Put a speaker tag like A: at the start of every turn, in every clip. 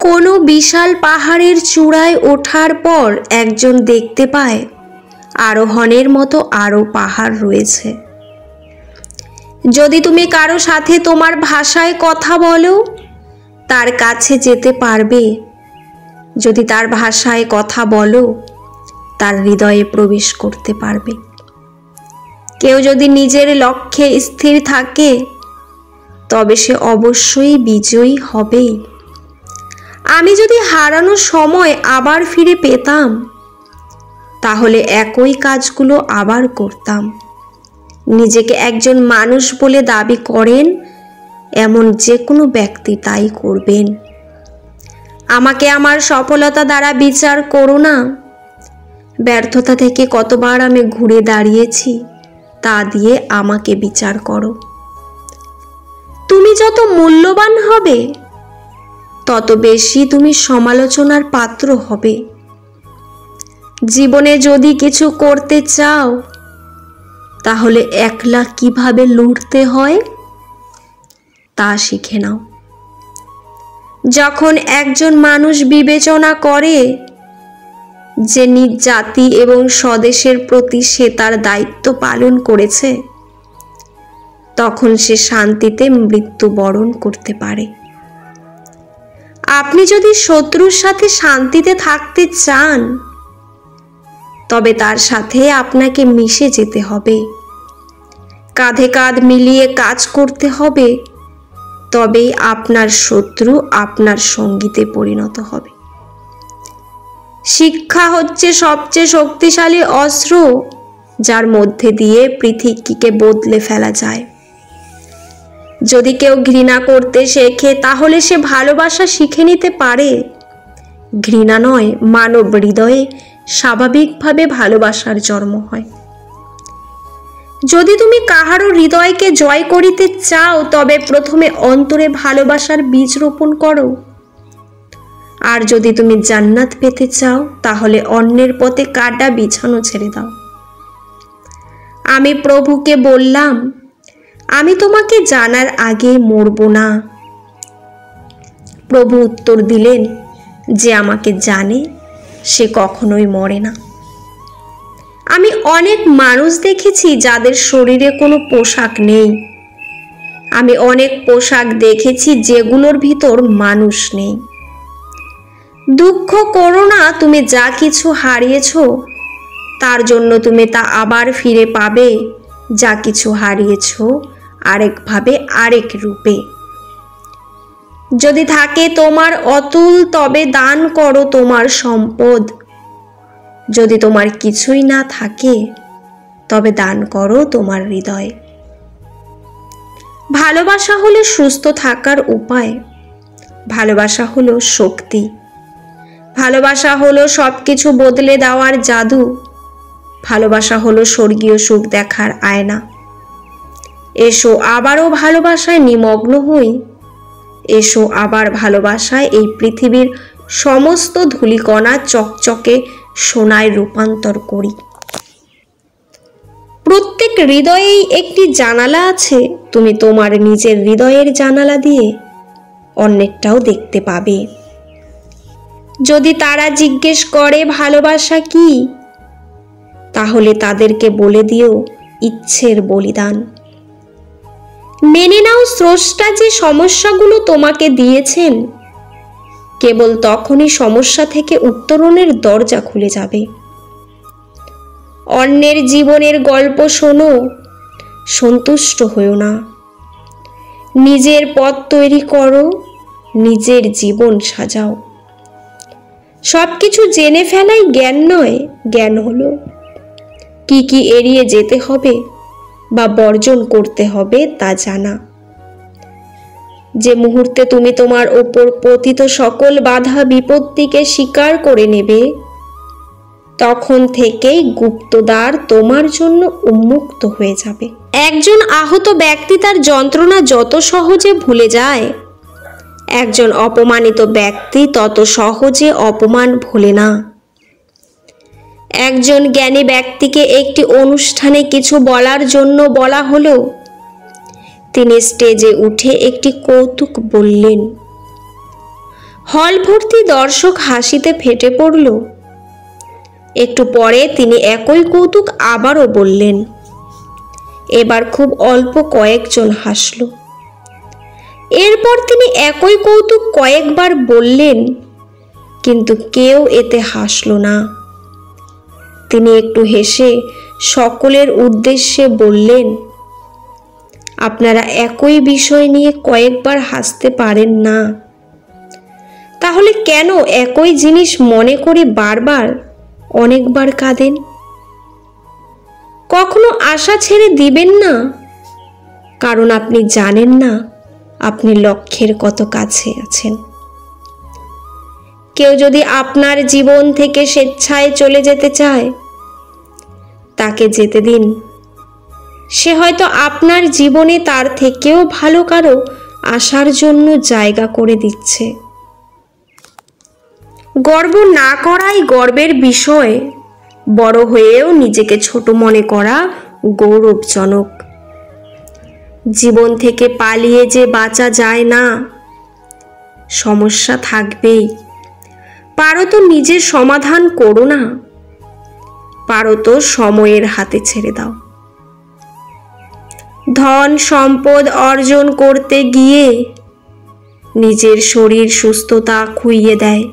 A: কোনো বিশাল পাহাড়ের চূড়ায় ওঠার পর একজন দেখতে পায় আরোহণের মতো আরও পাহাড় রয়েছে। যদি তুমি কারো সাথে তোমার ভাষায় কথা বলো, তার কাছে যেতে পারবে। যদি তার ভাষায় কথা বলো, তার হৃদয়ে প্রবেশ করতে পারবে। কেউ যদি নিজের লক্ষ্যে স্থির থাকে, তবে সে অবশ্যই বিজয়ী হবেই। আমি যদি হারানো সময় আবার ফিরে পেতাম, তাহলে একই কাজগুলো আবার করতাম। নিজেকে একজন মানুষ বলে দাবি করেন এমন যে কোনো ব্যক্তি তাই করবেন। আমাকে আমার সফলতা দ্বারা বিচার করো না। ব্যর্থতা থেকে কতবার আমি ঘুরে দাঁড়িয়েছি তা দিয়ে আমাকে বিচার করো। তুমি যত মূল্যবান হবে, তত বেশি তুমি সমালোচনার পাত্র হবে। জীবনে যদি কিছু করতে চাও, তাহলে একলা কিভাবে লড়তে হয় তা শিখে নাও। যখন একজন মানুষ বিবেচনা করে যে নিজ জাতি এবং স্বদেশের প্রতি সে তার দায়িত্ব পালন করেছে, তখন সে শান্তিতে মৃত্যুবরণ করতে পারে। আপনি যদি শত্রুর সাথে শান্তিতে থাকতে চান, তবে তার সাথে আপনাকে মিশে যেতে হবে। কাঁধে কাঁধ মিলিয়ে কাজ করতে হবে, তবেই আপনার শত্রু আপনার সঙ্গীতে পরিণত হবে। শিক্ষা হচ্ছে সবচেয়ে শক্তিশালী অস্ত্র, যার মধ্যে দিয়ে পৃথিবীকে বদলে ফেলা যায়। যদি কেউ ঘৃণা করতে শেখে, তাহলে সে ভালোবাসা শিখে নিতে পারে। ঘৃণা নয়, মানব হৃদয়ে স্বাভাবিকভাবে ভালোবাসার জন্ম হয়। যদি তুমি কাহারও হৃদয়কে জয় করিতে চাও, তবে প্রথমে অন্তরে ভালোবাসার বীজ রোপণ করো। আর যদি তুমি জান্নাত পেতে চাও, তাহলে অন্যের পথে কাঁটা বিছানো ছেড়ে দাও। আমি প্রভুকে বললাম, আমি তোমাকে জানার আগে মরব না। প্রভু উত্তর দিলেন, যে আমাকে জানে সে কখনোই মরে না। আমি অনেক মানুষ দেখেছি যাদের শরীরে কোনো পোশাক নেই। আমি অনেক পোশাক দেখেছি যেগুলোর ভিতর মানুষ নেই। দুঃখ করো না, তুমি যা কিছু হারিয়েছ তার জন্য তুমি তা আবার ফিরে পাবে। যা কিছু হারিয়েছ আরেকভাবে, আরেক রূপে। যদি থাকে তোমার অতুল, তবে দান করো তোমার সম্পদ। যদি তোমার কিছুই না থাকে, তবে দান করো তোমার হৃদয়। ভালোবাসা হলো সুস্থ থাকার উপায়। ভালোবাসা হলো শক্তি। ভালোবাসা হলো সবকিছু বদলে দেওয়ার জাদু। ভালোবাসা হলো স্বর্গীয় সুখ দেখার আয়না। এসো আবারও ভালোবাসায় নিমগ্ন হই। এসো আবার ভালোবাসায় এই পৃথিবীর সমস্ত ধূলিকণা চকচকে সোনায় রূপান্তর করি। প্রত্যেক হৃদয়েই একটি জানালা আছে। তুমি তোমার নিজের হৃদয়ের জানালা দিয়ে অন্যেরটাও দেখতে পাবে। যদি তারা জিজ্ঞেস করে ভালোবাসা কি, তাহলে তাদেরকে বলে দিও ইচ্ছের বলিদান। মেনে নাও স্রষ্টা যে সমস্যাগুলো তোমাকে দিয়েছেন, কেবল তখনই সমস্যা থেকে উত্তরণের দরজা খুলে যাবে। অন্যের জীবনের গল্প শোনো, সন্তুষ্ট হও না। নিজের পথ তৈরি করো, নিজের জীবন সাজাও। সবকিছু জেনে ফেলাই জ্ঞান নয়, জ্ঞান হলো কি কি এড়িয়ে যেতে হবে বা বর্জন করতে হবে তা জানা। যে মুহূর্তে তুমি তোমার ওপর পতিত সকল বাধা বিপত্তিকে স্বীকার করে নেবে, তখন থেকেই গুপ্তদ্বার তোমার জন্য উন্মুক্ত হয়ে যাবে। একজন আহত ব্যক্তি তার যন্ত্রণা যত সহজে ভুলে যায়, একজন অপমানিত ব্যক্তি তত সহজে অপমান ভোলে না। একজন জ্ঞানী ব্যক্তিকে একটি অনুষ্ঠানে কিছু বলার জন্য বলা হলো, তিনি স্টেজে উঠে একটি কৌতুক বললেন। হল ভর্তি দর্শক হাসিতে ফেটে পড়ল। একটু পরে তিনি একই কৌতুক আবারও বললেন। এবার খুব অল্প কয়েকজন হাসল। এরপর তিনি একই কৌতুক কয়েকবার বললেন, কিন্তু কেউ এতে হাসল না। তিনি একটু হেসে সকলের উদ্দেশ্যে বললেন, আপনারা একই বিষয় নিয়ে কয়েকবার হাসতে পারেন না, তাহলে কেন একই জিনিস মনে করে বারবার অনেকবার কাঁদেন? কখনো আশা ছেড়ে দিবেন না, কারণ আপনি জানেন না আপনি লক্ষ্যের কত কাছে আছেন। কেউ যদি আপনার জীবন থেকে স্বেচ্ছায় চলে যেতে চায়, তাকে যেতে দিন। সে হয়তো আপনার জীবনে তার থেকেও ভালো কারো আসার জন্য জায়গা করে দিচ্ছে। গর্ব না করাই গর্বের বিষয়। বড় হয়েও নিজেকে ছোট মনে করা গৌরবজনক। জীবন থেকে পালিয়ে যে বাঁচা যায় না, সমস্যা থাকবেই। পারো তো নিজের সমাধান করো না, পারো তো সময়ের হাতে ছেড়ে দাও। ধন সম্পদ অর্জন করতে গিয়ে নিজের শরীর সুস্থতা খুইয়ে দেয়,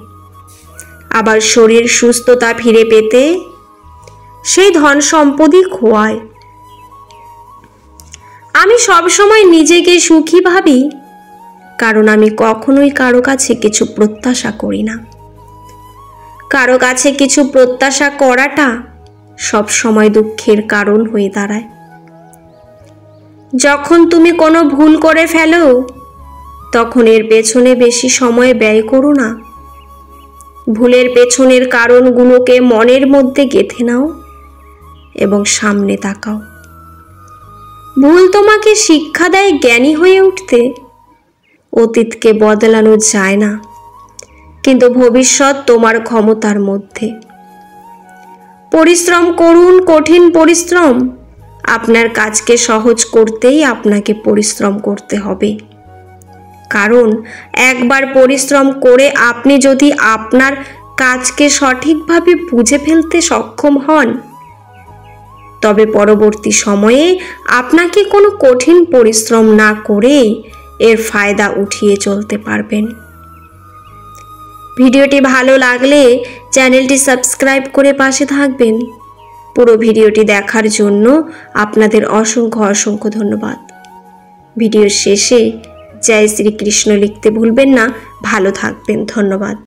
A: আবার শরীর সুস্থতা ফিরে পেতে সেই ধন সম্পদই খোয়ায়। আমি সবসময় নিজেকে সুখী ভাবি, কারণ আমি কখনোই কারো কাছে কিছু প্রত্যাশা করি না। কারো কাছে কিছু প্রত্যাশা করাটা সব সময় দুঃখের কারণ হয়ে দাঁড়ায়। যখন তুমি কোনো ভুল করে ফেলো, তখন এর পেছনে বেশি সময় ব্যয় করো না। ভুলের পেছনের কারণগুলোকে মনের মধ্যে গেঁথে নাও এবং সামনে তাকাও। ভুল তোমাকে শিক্ষা দেয় জ্ঞানী হয়ে উঠতে। অতীতকে বদলানো যায় না, কিন্তু ভবিষ্যৎ তোমার ক্ষমতার মধ্যে। পরিশ্রম করুন, কঠিন পরিশ্রম। আপনার কাজকে সহজ করতেই আপনাকে পরিশ্রম করতে হবে। কারণ একবার পরিশ্রম করে আপনি যদি আপনার কাজকে সঠিকভাবে বুঝে ফেলতে সক্ষম হন, তবে পরবর্তী সময়ে আপনাকে কোনো কঠিন পরিশ্রম না করেই এর ফায়দা উঠিয়ে চলতে পারবেন। ভিডিওটি ভালো লাগলে চ্যানেলটি সাবস্ক্রাইব করে পাশে থাকবেন। পুরো ভিডিওটি দেখার জন্য আপনাদের অসংখ্য ধন্যবাদ। ভিডিওর শেষে জয় শ্রীকৃষ্ণ লিখতে ভুলবেন না। ভালো থাকবেন। ধন্যবাদ।